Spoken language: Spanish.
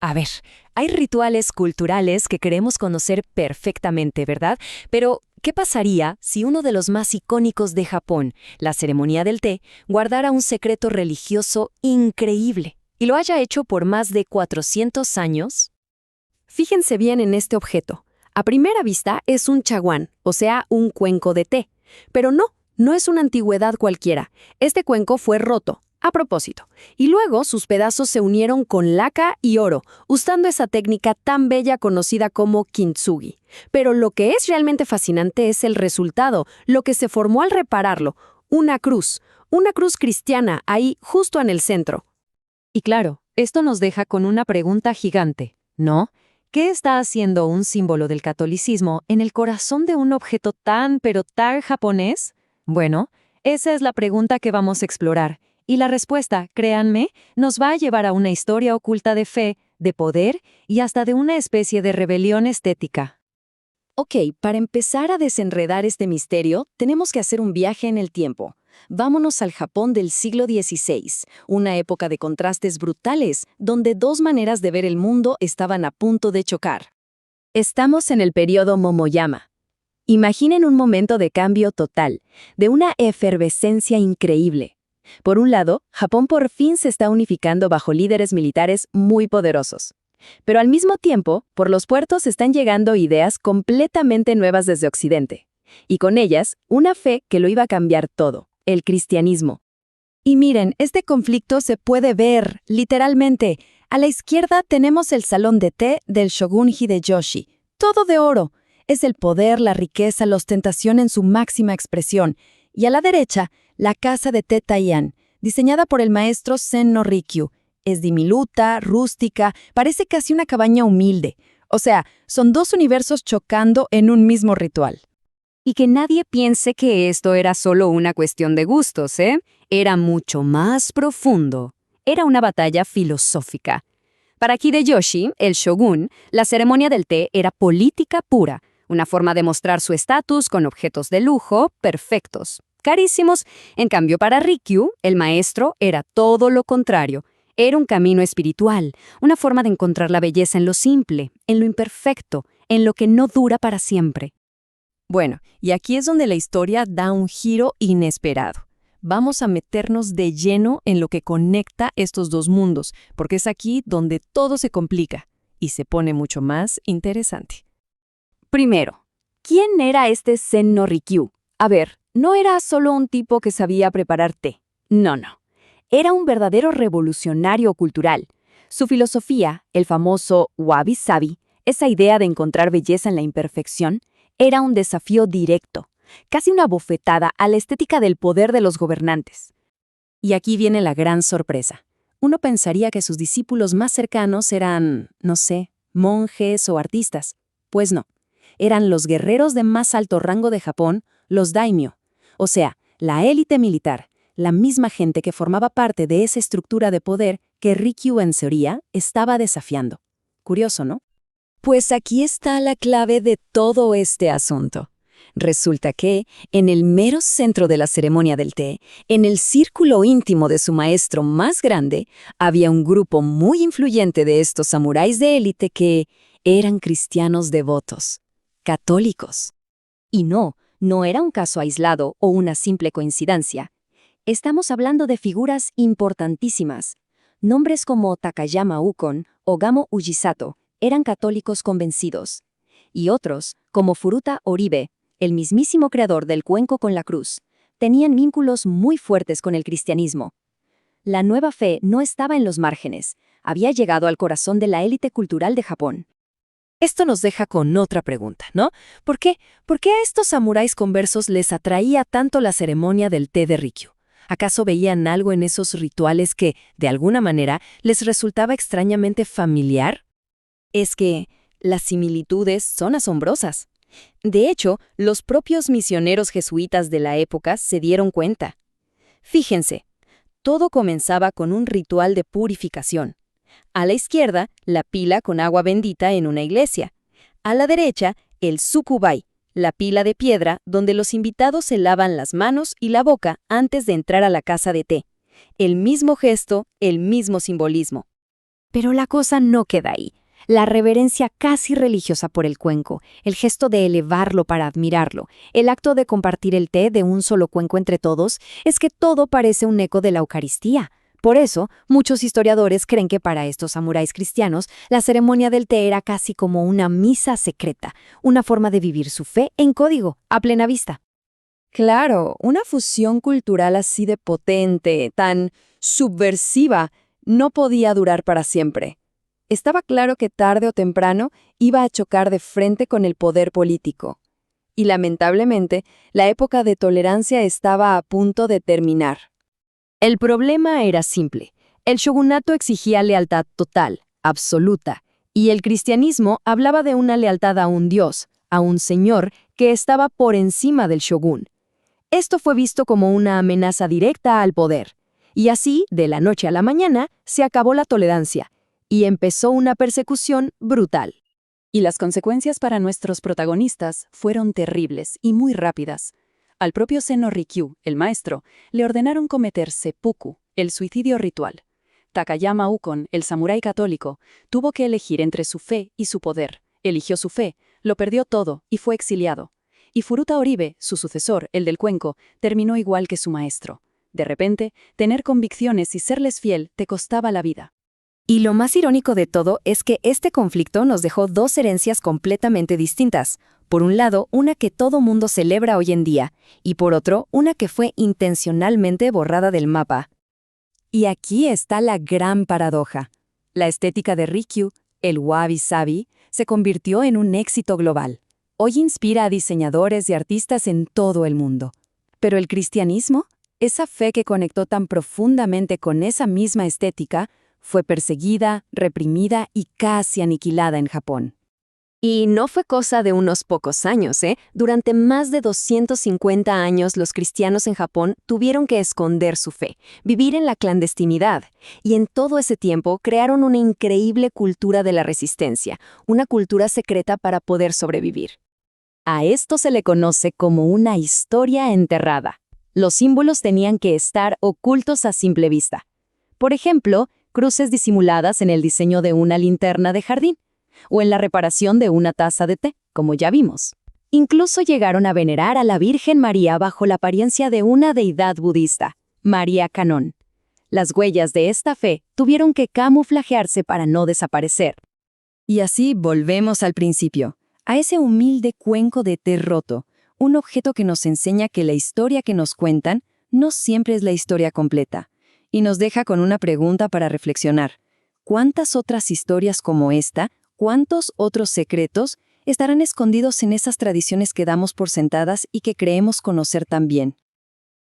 A ver, hay rituales culturales que queremos conocer perfectamente, ¿verdad? Pero, ¿qué pasaría si uno de los más icónicos de Japón, la ceremonia del té, guardara un secreto religioso increíble y lo haya hecho por más de 400 años? Fíjense bien en este objeto. A primera vista es un chaguán, o sea, un cuenco de té. Pero no es una antigüedad cualquiera. Este cuenco fue roto, a propósito, y luego sus pedazos se unieron con laca y oro, usando esa técnica tan bella conocida como kintsugi. Pero lo que es realmente fascinante es el resultado, lo que se formó al repararlo, una cruz cristiana ahí justo en el centro. Y claro, esto nos deja con una pregunta gigante, ¿no? ¿Qué está haciendo un símbolo del catolicismo en el corazón de un objeto tan pero tan japonés? Bueno, esa es la pregunta que vamos a explorar. Y la respuesta, créanme, nos va a llevar a una historia oculta de fe, de poder y hasta de una especie de rebelión estética. Ok, para empezar a desenredar este misterio, tenemos que hacer un viaje en el tiempo. Vámonos al Japón del siglo XVI, una época de contrastes brutales, donde dos maneras de ver el mundo estaban a punto de chocar. Estamos en el periodo Momoyama. Imaginen un momento de cambio total, de una efervescencia increíble. Por un lado, Japón por fin se está unificando bajo líderes militares muy poderosos. Pero al mismo tiempo, por los puertos están llegando ideas completamente nuevas desde Occidente. Y con ellas, una fe que lo iba a cambiar todo, el cristianismo. Y miren, este conflicto se puede ver, literalmente. A la izquierda tenemos el salón de té del Shogun Hideyoshi, todo de oro. Es el poder, la riqueza, la ostentación en su máxima expresión. Y a la derecha, la casa de té Taiyan, diseñada por el maestro Sen no Rikyu. Es diminuta, rústica, parece casi una cabaña humilde. O sea, son dos universos chocando en un mismo ritual. Y que nadie piense que esto era solo una cuestión de gustos, ¿eh? Era mucho más profundo. Era una batalla filosófica. Para Hideyoshi, el shogun, la ceremonia del té era política pura, una forma de mostrar su estatus con objetos de lujo perfectos, carísimos. En cambio, para Rikyu, el maestro, era todo lo contrario. Era un camino espiritual, una forma de encontrar la belleza en lo simple, en lo imperfecto, en lo que no dura para siempre. Bueno, y aquí es donde la historia da un giro inesperado. Vamos a meternos de lleno en lo que conecta estos dos mundos, porque es aquí donde todo se complica y se pone mucho más interesante. Primero, ¿quién era este Sen no Rikyu? A ver, no era solo un tipo que sabía preparar té. No. Era un verdadero revolucionario cultural. Su filosofía, el famoso wabi-sabi, esa idea de encontrar belleza en la imperfección, era un desafío directo, casi una bofetada a la estética del poder de los gobernantes. Y aquí viene la gran sorpresa. Uno pensaría que sus discípulos más cercanos eran, no sé, monjes o artistas. Pues no. Eran los guerreros de más alto rango de Japón, los daimyo, o sea, la élite militar, la misma gente que formaba parte de esa estructura de poder que Rikyu en teoría estaba desafiando. Curioso, ¿no? Pues aquí está la clave de todo este asunto. Resulta que, en el mero centro de la ceremonia del té, en el círculo íntimo de su maestro más grande, había un grupo muy influyente de estos samuráis de élite que eran cristianos devotos, católicos. Y no era un caso aislado o una simple coincidencia. Estamos hablando de figuras importantísimas. Nombres como Takayama Ukon o Gamo Ujisato eran católicos convencidos. Y otros, como Furuta Oribe, el mismísimo creador del cuenco con la cruz, tenían vínculos muy fuertes con el cristianismo. La nueva fe no estaba en los márgenes, había llegado al corazón de la élite cultural de Japón. Esto nos deja con otra pregunta, ¿no? ¿Por qué a estos samuráis conversos les atraía tanto la ceremonia del té de Rikyu? ¿Acaso veían algo en esos rituales que, de alguna manera, les resultaba extrañamente familiar? Es que las similitudes son asombrosas. De hecho, los propios misioneros jesuitas de la época se dieron cuenta. Fíjense, todo comenzaba con un ritual de purificación. A la izquierda, la pila con agua bendita en una iglesia. A la derecha, el sukubai, la pila de piedra donde los invitados se lavan las manos y la boca antes de entrar a la casa de té. El mismo gesto, el mismo simbolismo. Pero la cosa no queda ahí. La reverencia casi religiosa por el cuenco, el gesto de elevarlo para admirarlo, el acto de compartir el té de un solo cuenco entre todos, es que todo parece un eco de la Eucaristía. Por eso, muchos historiadores creen que para estos samuráis cristianos, la ceremonia del té era casi como una misa secreta, una forma de vivir su fe en código, a plena vista. Claro, una fusión cultural así de potente, tan subversiva, no podía durar para siempre. Estaba claro que tarde o temprano iba a chocar de frente con el poder político. Y lamentablemente, la época de tolerancia estaba a punto de terminar. El problema era simple. El shogunato exigía lealtad total, absoluta, y el cristianismo hablaba de una lealtad a un dios, a un señor que estaba por encima del shogun. Esto fue visto como una amenaza directa al poder. Y así, de la noche a la mañana, se acabó la tolerancia y empezó una persecución brutal. Y las consecuencias para nuestros protagonistas fueron terribles y muy rápidas. Al propio Senno Rikyu, el maestro, le ordenaron cometer seppuku, el suicidio ritual. Takayama Ukon, el samurái católico, tuvo que elegir entre su fe y su poder. Eligió su fe, lo perdió todo y fue exiliado. Y Furuta Oribe, su sucesor, el del cuenco, terminó igual que su maestro. De repente, tener convicciones y serles fiel te costaba la vida. Y lo más irónico de todo es que este conflicto nos dejó dos herencias completamente distintas. Por un lado, una que todo mundo celebra hoy en día, y por otro, una que fue intencionalmente borrada del mapa. Y aquí está la gran paradoja. La estética de Rikyu, el wabi-sabi, se convirtió en un éxito global. Hoy inspira a diseñadores y artistas en todo el mundo. Pero el cristianismo, esa fe que conectó tan profundamente con esa misma estética, fue perseguida, reprimida y casi aniquilada en Japón. Y no fue cosa de unos pocos años, ¿eh? Durante más de 250 años los cristianos en Japón tuvieron que esconder su fe, vivir en la clandestinidad, y en todo ese tiempo crearon una increíble cultura de la resistencia, una cultura secreta para poder sobrevivir. A esto se le conoce como una historia enterrada. Los símbolos tenían que estar ocultos a simple vista. Por ejemplo, cruces disimuladas en el diseño de una linterna de jardín, o en la reparación de una taza de té, como ya vimos. Incluso llegaron a venerar a la Virgen María bajo la apariencia de una deidad budista, María Kannon. Las huellas de esta fe tuvieron que camuflajearse para no desaparecer. Y así volvemos al principio, a ese humilde cuenco de té roto, un objeto que nos enseña que la historia que nos cuentan no siempre es la historia completa. Y nos deja con una pregunta para reflexionar. ¿Cuántas otras historias como esta, cuántos otros secretos estarán escondidos en esas tradiciones que damos por sentadas y que creemos conocer tan bien?